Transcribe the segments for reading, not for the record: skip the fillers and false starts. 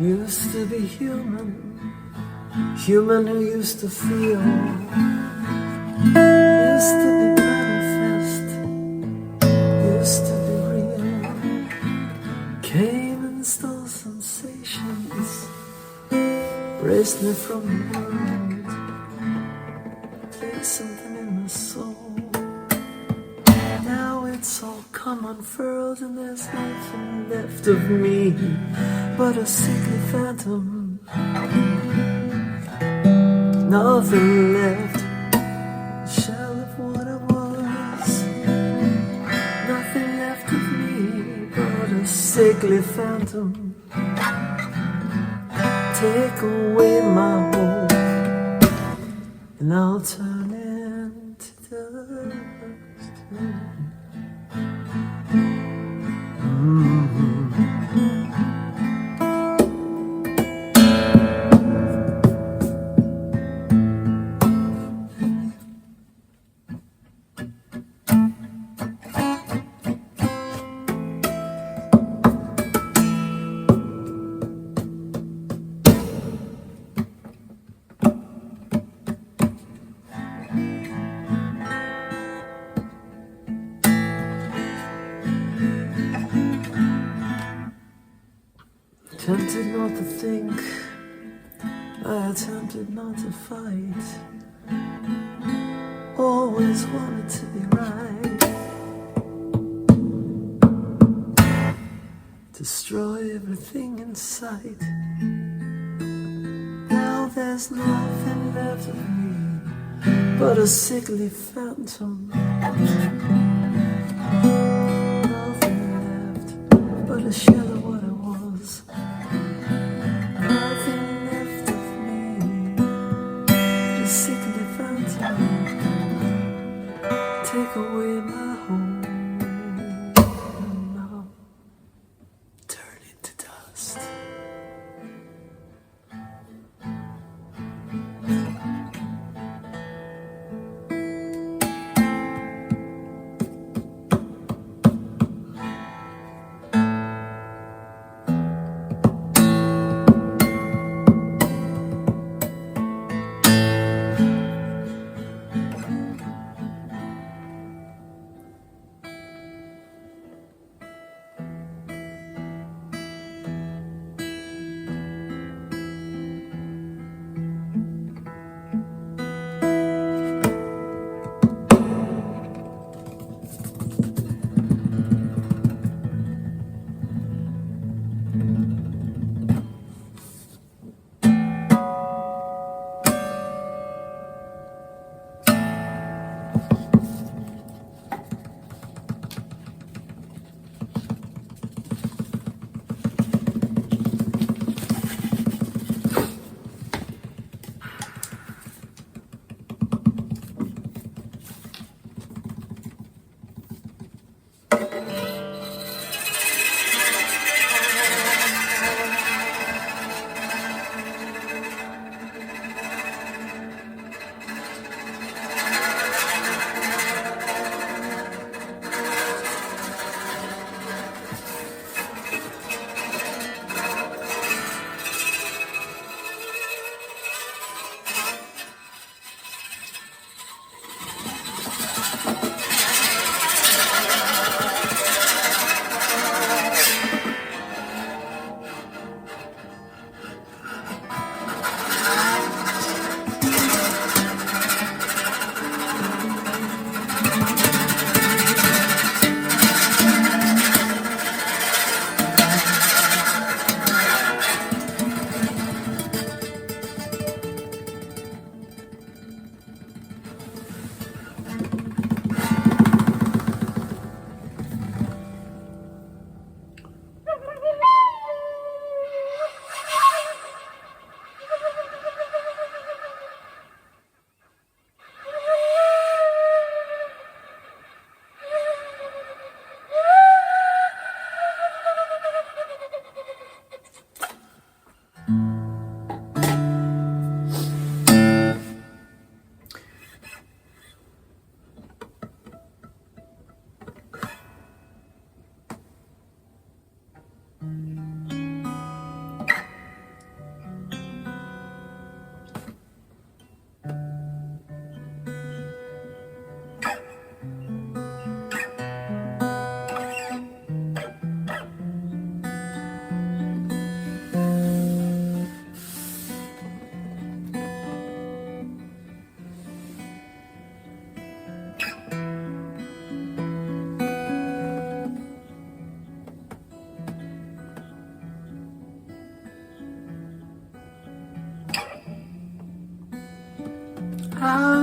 Used to be human, human who used to feel, used to be manifest, used to be real, came and stole sensations, raised me from the world, placed something in my soul. Now it's all come unfurled and there's nothing left of me but a sickly phantom. Nothing left, a shell of what I was. Nothing left of me but a sickly phantom. Take away my hope and I'll turn into dust. Tempted not to think, I attempted not to fight. Always wanted to be right. Destroy everything in sight. Now there's nothing left of me but a sickly phantom. Nothing left but a shell of what I was. Nothing left of me, a sickly phantom. Take away my home and I'll turn into dust.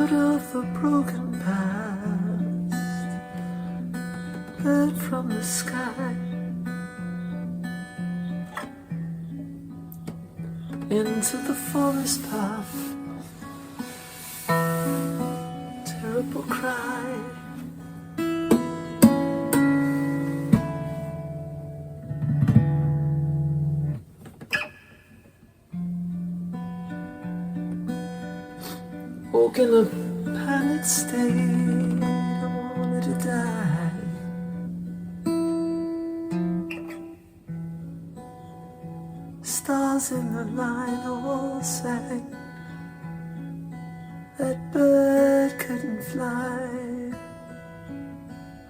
out of the broken past, bird from the sky, into the forest path, terrible cry. Woke in a panic state, I wanted to die. Stars in the line all sang, that bird couldn't fly.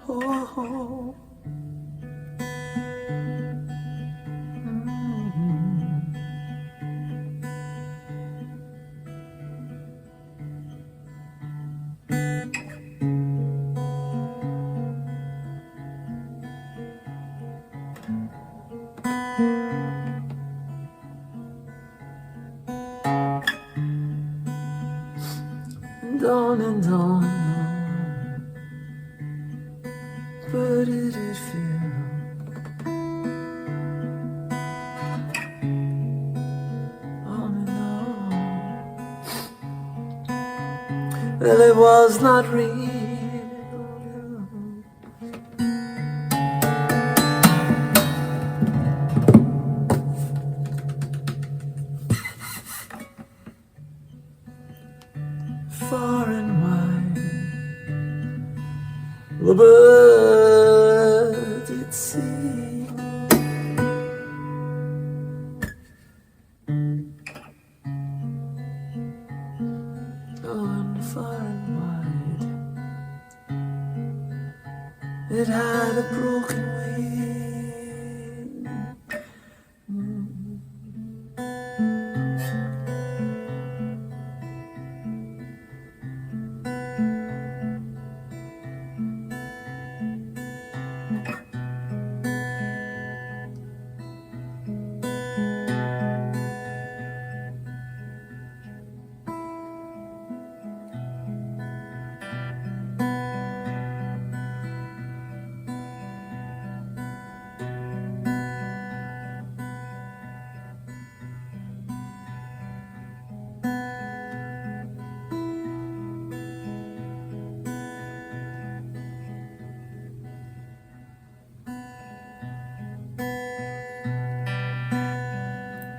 Oh, oh. And on, but it did feel on and on. Well, it was not real. Far and wide, the bird did sing. Oh, and far and wide, it had a broken wing.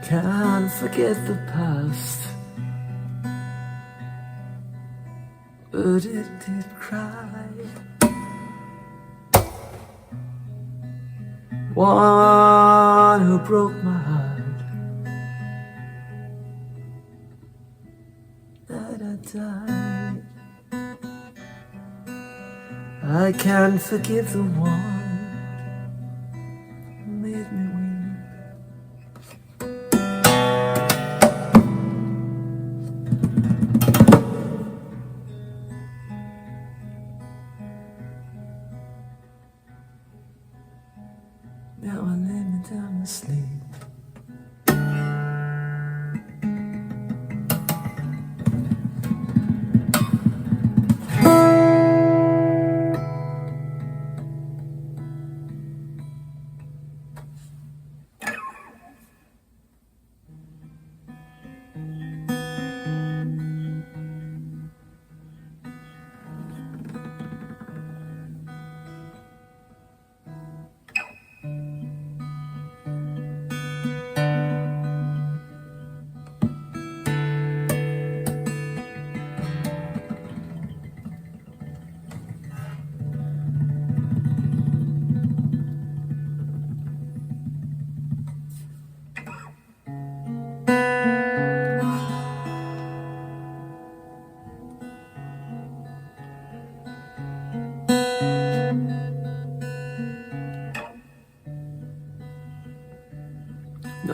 Can't forget the past, but it did cry. One who broke my heart, that I died. I can't forgive the one who made me weep. Now I lay me down to sleep.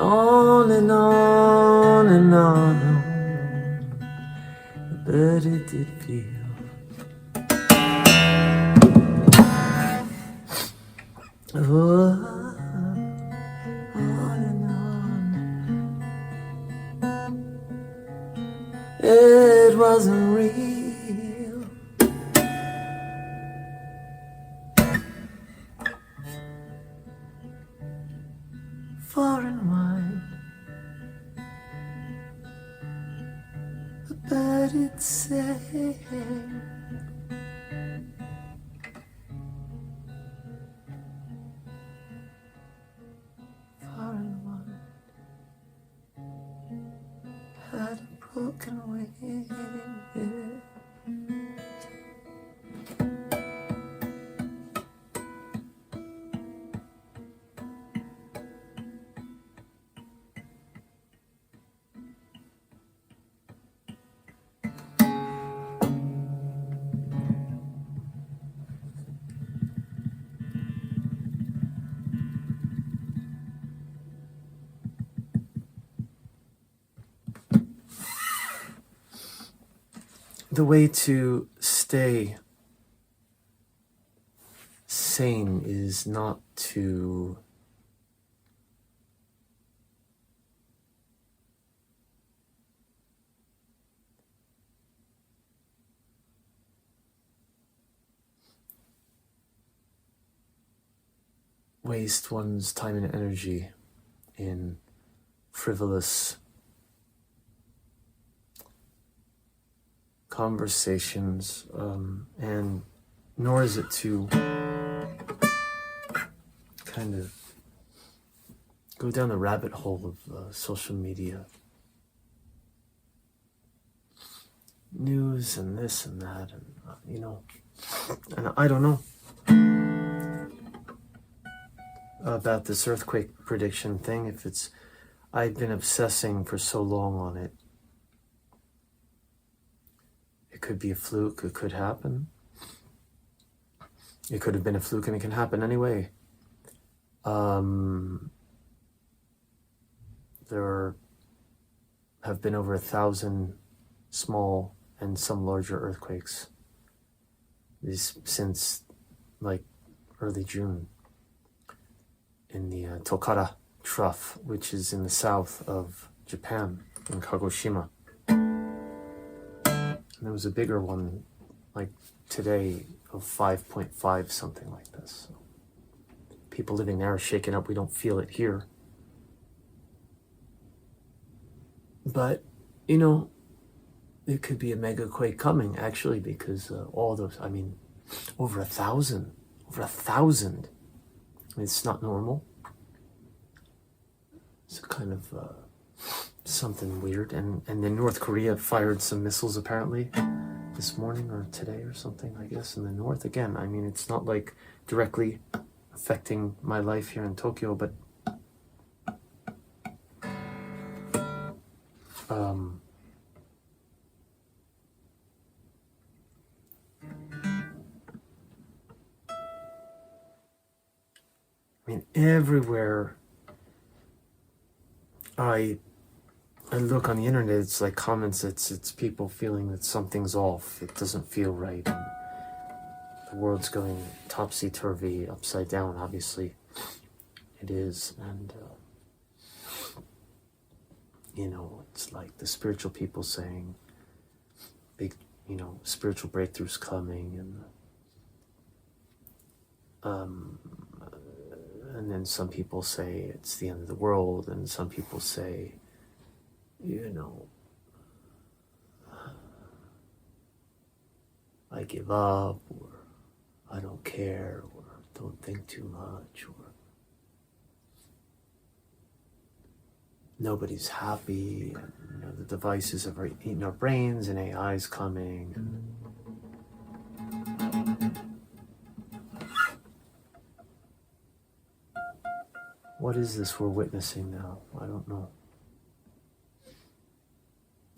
On and on and on, the birdie did feel. Oh, on and on. It wasn't real. far and wide. But it's safe. Far and wide. Had a broken wing. The way to stay sane is not to waste one's time and energy in frivolous conversations, and nor is it to kind of go down the rabbit hole of social media news and this and that, and and I don't know about this earthquake prediction thing. If it's, I've been obsessing for so long on it. It could be a fluke, it could happen. It could have been a fluke and it can happen anyway. There have been over 1,000 small and some larger earthquakes since like early June in the Tokara Trough, which is in the south of Japan, in Kagoshima. And there was a bigger one, like today, of 5.5, something like this. So people living there are shaken up. We don't feel it here. But, it could be a mega quake coming, actually, because all those, over 1,000. Over 1,000. It's not normal. It's a kind of something weird. And then North Korea fired some missiles apparently this morning or today or something, I guess, in the north. Again, it's not like directly affecting my life here in Tokyo, but everywhere I look on the internet, it's like comments, it's people feeling that something's off, it doesn't feel right, and the world's going topsy-turvy, upside down. Obviously it is. And it's like the spiritual people saying big, spiritual breakthroughs coming, and then some people say it's the end of the world, and some people say, I give up, or I don't care, or don't think too much, or nobody's happy, and the devices have eaten our brains, and AI is coming. What is this we're witnessing now? I don't know.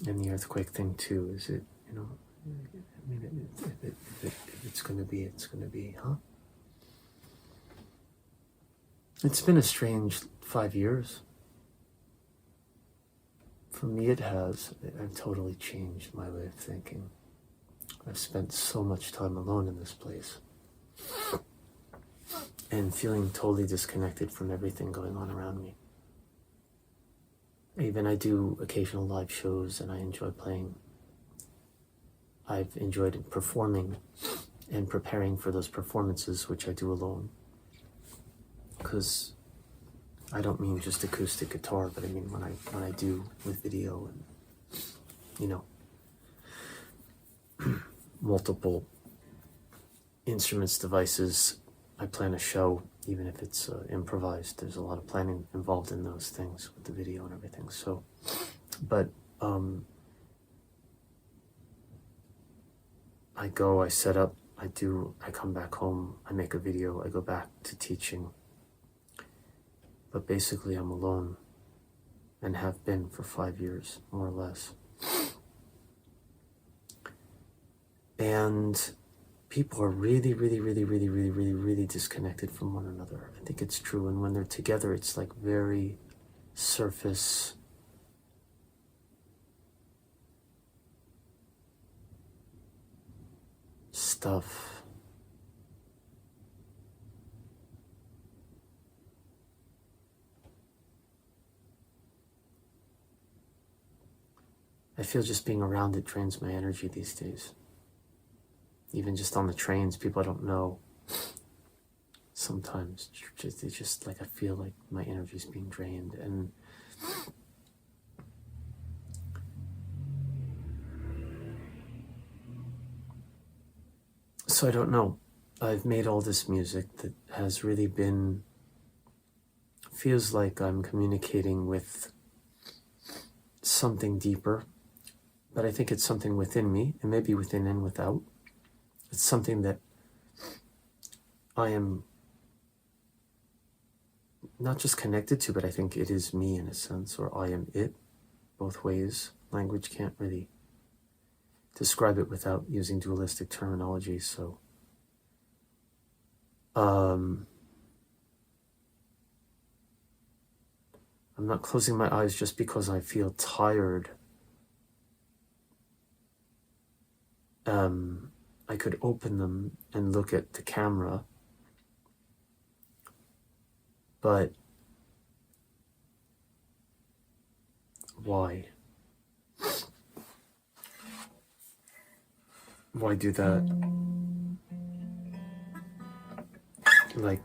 And the earthquake thing too, is it, if it's going to be, it's going to be, huh? It's been a strange 5 years. For me, it has. I've totally changed my way of thinking. I've spent so much time alone in this place and feeling totally disconnected from everything going on around me. Even I do occasional live shows and I enjoy playing. I've enjoyed performing and preparing for those performances, which I do alone. Because I don't mean just acoustic guitar, but I mean when I do with video and, you know, multiple instruments, devices. I plan a show, even if it's improvised. There's a lot of planning involved in those things with the video and everything. So, but I go, I set up, I come back home, I make a video, I go back to teaching. But basically I'm alone and have been for 5 years, more or less. And people are really, really, really, really, really, really, really disconnected from one another. I think it's true. And when they're together, it's like very surface. Stuff. I feel just being around it drains my energy these days. Even just on the trains, people I don't know, sometimes it's just like I feel like my energy is being drained. And so I don't know. I've made all this music that has really been, feels like I'm communicating with something deeper, but I think it's something within me, and maybe within and without. It's something that I am not just connected to, but I think it is me in a sense, or I am it, both ways. Language can't really describe it without using dualistic terminology, so I'm not closing my eyes just because I feel tired. I could open them and look at the camera, but why? Why do that? Like,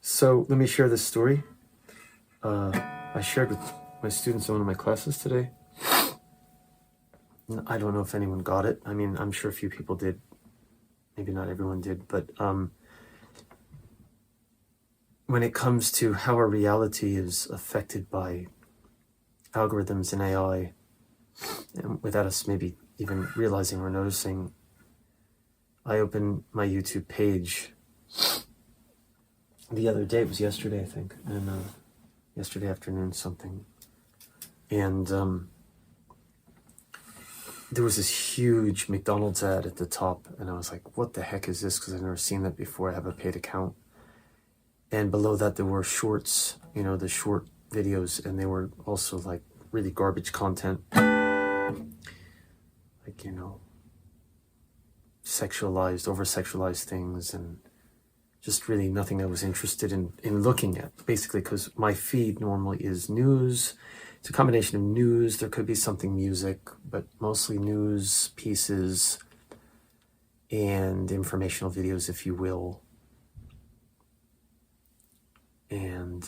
so let me share this story. I shared with my students in one of my classes today. I don't know if anyone got it. I mean, I'm sure a few people did. Maybe not everyone did, but when it comes to how our reality is affected by algorithms and AI, and without us maybe even realizing or noticing, I opened my YouTube page the other day. It was yesterday, I think, and yesterday afternoon something, and there was this huge McDonald's ad at the top, and I was like, what the heck is this? Because I've never seen that before. I have a paid account. And below that, there were shorts, you know, the short videos, and they were also like really garbage content. Like, you know, sexualized, over-sexualized things, and just really nothing I was interested in looking at, basically, because my feed normally is news. It's a combination of news. There could be something music, but mostly news pieces and informational videos, if you will. And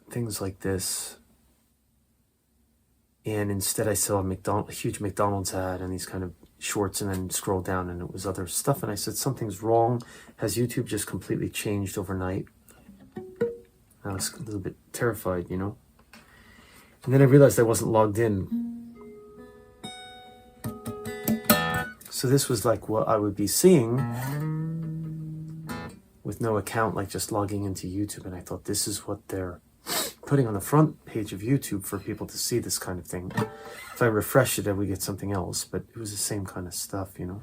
things like this. And instead I saw a huge McDonald's ad and these kind of shorts, and then scroll down and it was other stuff. And I said, something's wrong. Has YouTube just completely changed overnight? I was a little bit terrified, you know. And then I realized I wasn't logged in. So this was like what I would be seeing with no account, like just logging into YouTube. And I thought, this is what they're putting on the front page of YouTube for people to see, this kind of thing. If I refresh it, I would get something else, but it was the same kind of stuff, you know.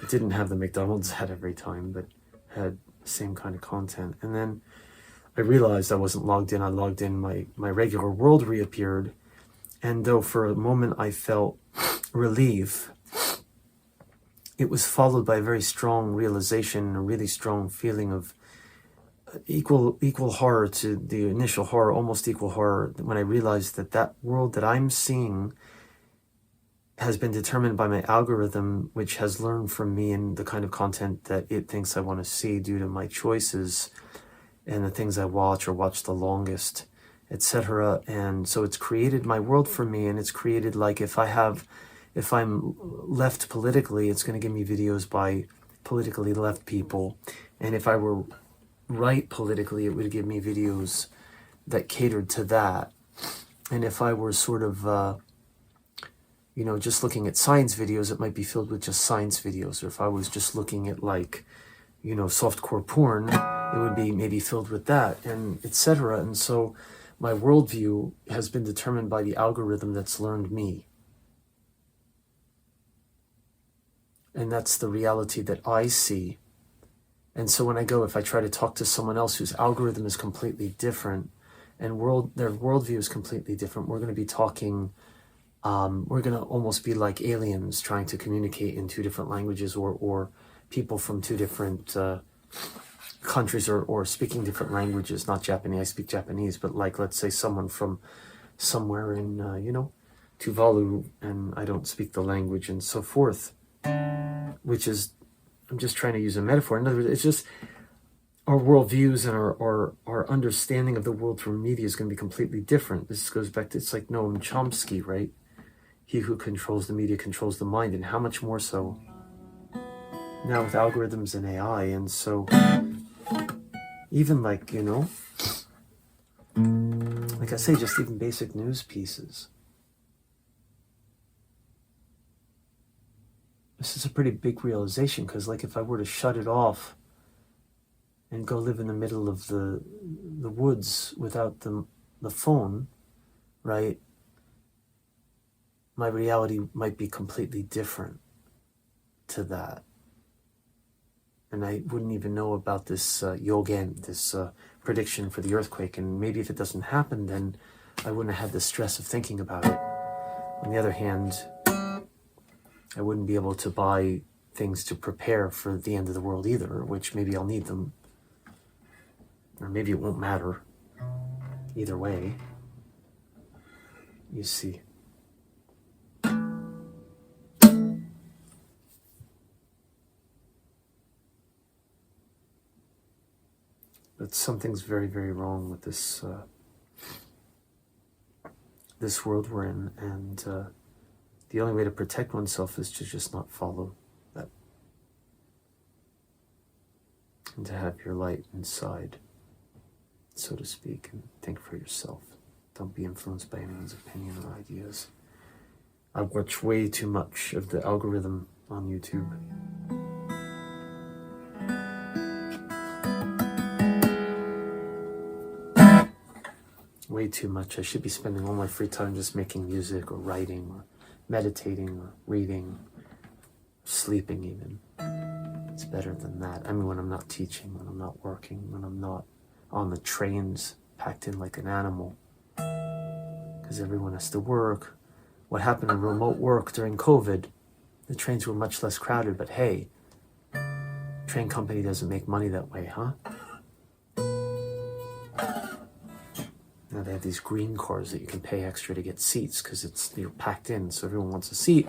It didn't have the McDonald's ad every time, but had the same kind of content. And then I realized I wasn't logged in. I logged in, my regular world reappeared. And though for a moment I felt relief, it was followed by a very strong realization, a really strong feeling of equal horror to the initial horror, almost equal horror, when I realized that that world that I'm seeing has been determined by my algorithm, which has learned from me and the kind of content that it thinks I want to see due to my choices and the things I watch or watch the longest, etc. And so it's created my world for me, and it's created like if I'm left politically, it's going to give me videos by politically left people. And if I were right politically, it would give me videos that catered to that. And if I were sort of, just looking at science videos, it might be filled with just science videos. Or if I was just looking at like, softcore porn, it would be maybe filled with that, and etc. And so my worldview has been determined by the algorithm that's learned me. And that's the reality that I see. And so if I try to talk to someone else whose algorithm is completely different and their worldview is completely different, we're going to be talking, we're going to almost be like aliens trying to communicate in two different languages, or people from two different countries or speaking different languages, not Japanese, I speak Japanese, but like, let's say someone from somewhere in, Tuvalu, and I don't speak the language and so forth, which is, I'm just trying to use a metaphor. In other words, it's just our worldviews and our understanding of the world through media is going to be completely different. This goes back to, it's like Noam Chomsky, right? He who controls the media controls the mind, and how much more so now with algorithms and AI. And so even like, like I say, just even basic news pieces. This is a pretty big realization, because like if I were to shut it off and go live in the middle of the woods without the phone, right, my reality might be completely different to that. And I wouldn't even know about this yogen, this prediction for the earthquake. And maybe if it doesn't happen, then I wouldn't have had the stress of thinking about it. On the other hand, I wouldn't be able to buy things to prepare for the end of the world either, which maybe I'll need them. Or maybe it won't matter. Either way, you see. But something's very, very wrong with this this world we're in, and the only way to protect oneself is to just not follow that, and to have your light inside, so to speak, and think for yourself. Don't be influenced by anyone's opinion or ideas. I watch way too much of the algorithm on YouTube. Way too much. I should be spending all my free time just making music or writing or meditating or reading, sleeping even. It's better than that. I mean, when I'm not teaching, when I'm not working, when I'm not on the trains packed in like an animal, because everyone has to work. What happened in remote work during COVID, the trains were much less crowded, but hey, train company doesn't make money that way, huh? Now they have these green cars that you can pay extra to get seats, because you're packed in, so everyone wants a seat.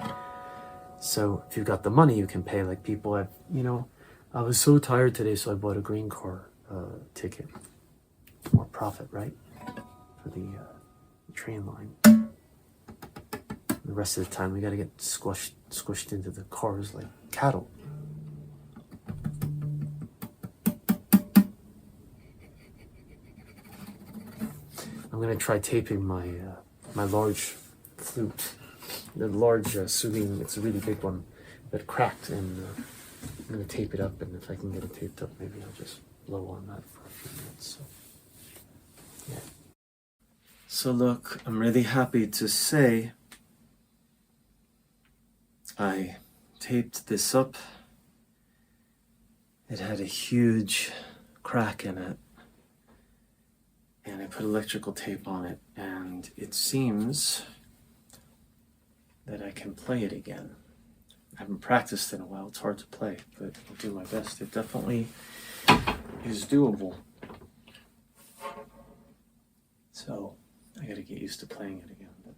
So if you've got the money, you can pay. Like people have, I was so tired today, so I bought a green car ticket. More profit, right? For the train line. The rest of the time, we got to get squished into the cars like cattle. I'm gonna try taping my my large flute, the large Suling. It's a really big one that cracked, and I'm gonna tape it up. And if I can get it taped up, maybe I'll just blow on that for a few minutes. So, yeah. So look, I'm really happy to say I taped this up. It had a huge crack in it, and I put electrical tape on it, and it seems that I can play it again. I haven't practiced in a while. It's hard to play, but I'll do my best. It definitely is doable. So I gotta get used to playing it again. But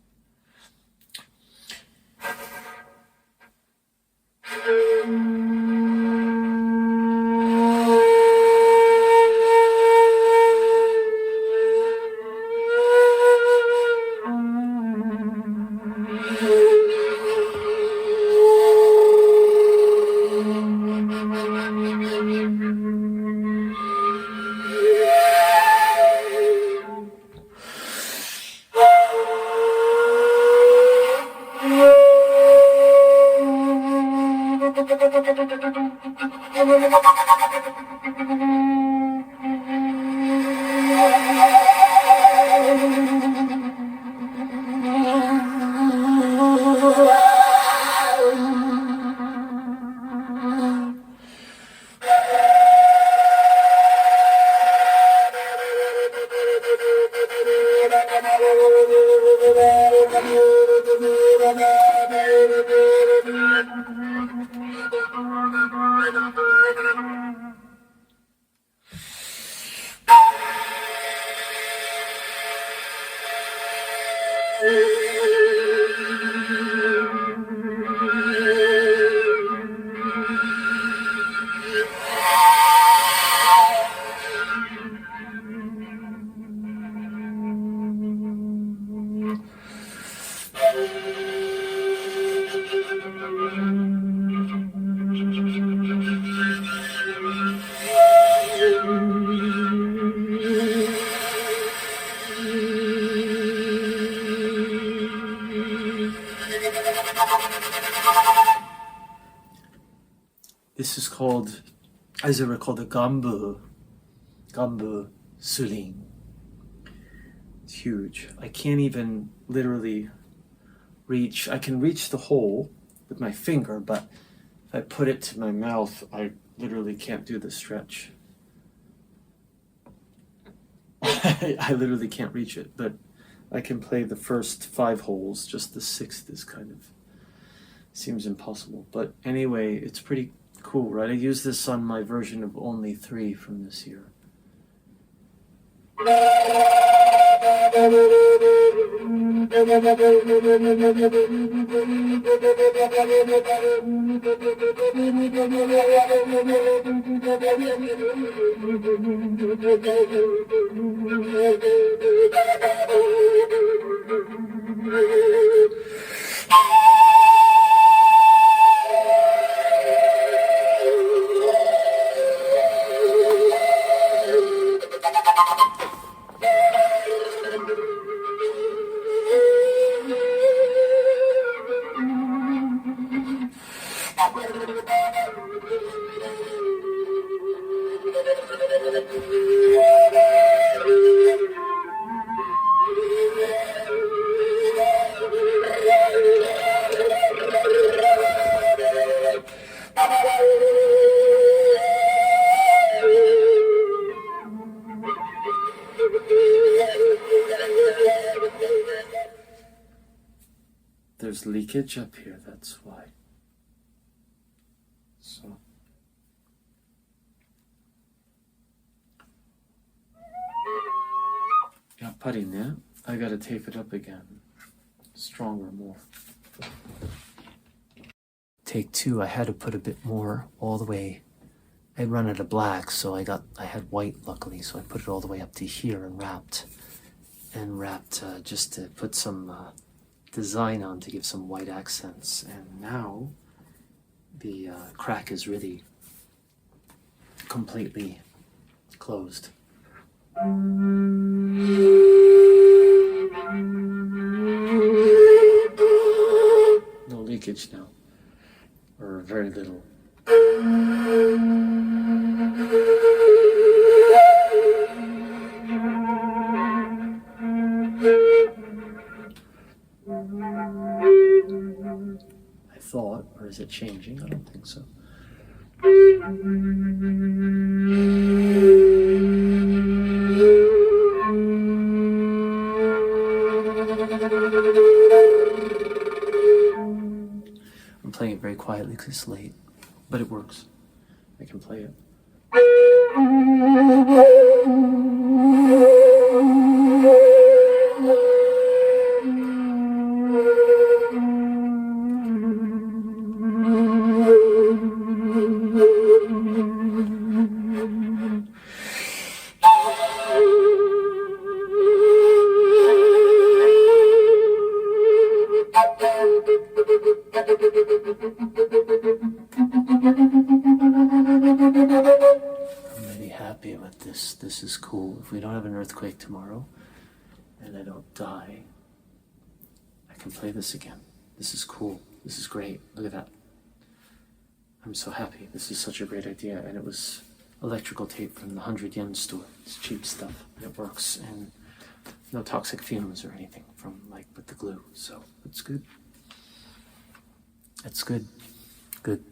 This is called, as I recall, the Gambuh Suling. It's huge. I can't even literally reach. I can reach the hole with my finger, but if I put it to my mouth, I literally can't do the stretch. I literally can't reach it, but I can play the first 5 holes. Just the 6th is kind of seems impossible. But anyway, it's pretty cool, right? I use this on my version of Only 3 from this year. There's leakage up here, that's why. So got putty now. I gotta tape it up again. Stronger, more. Take 2, I had to put a bit more all the way. I run out of black, so I had white luckily, so I put it all the way up to here and wrapped just to put some design on to give some white accents. And now the crack is really completely closed. No leakage now, or very little. I thought, or is it changing? I don't think so. I'm playing it very quietly because it's late, but it works. I can play it. I'm really happy with this. This is cool. If we don't have an earthquake tomorrow and I don't die, I can play this again. This is cool. This is great. Look at that. I'm so happy. This is such a great idea. And it was electrical tape from the 100 yen store. It's cheap stuff and it works, and no toxic fumes or anything from like with the glue. So it's good. It's good. Good.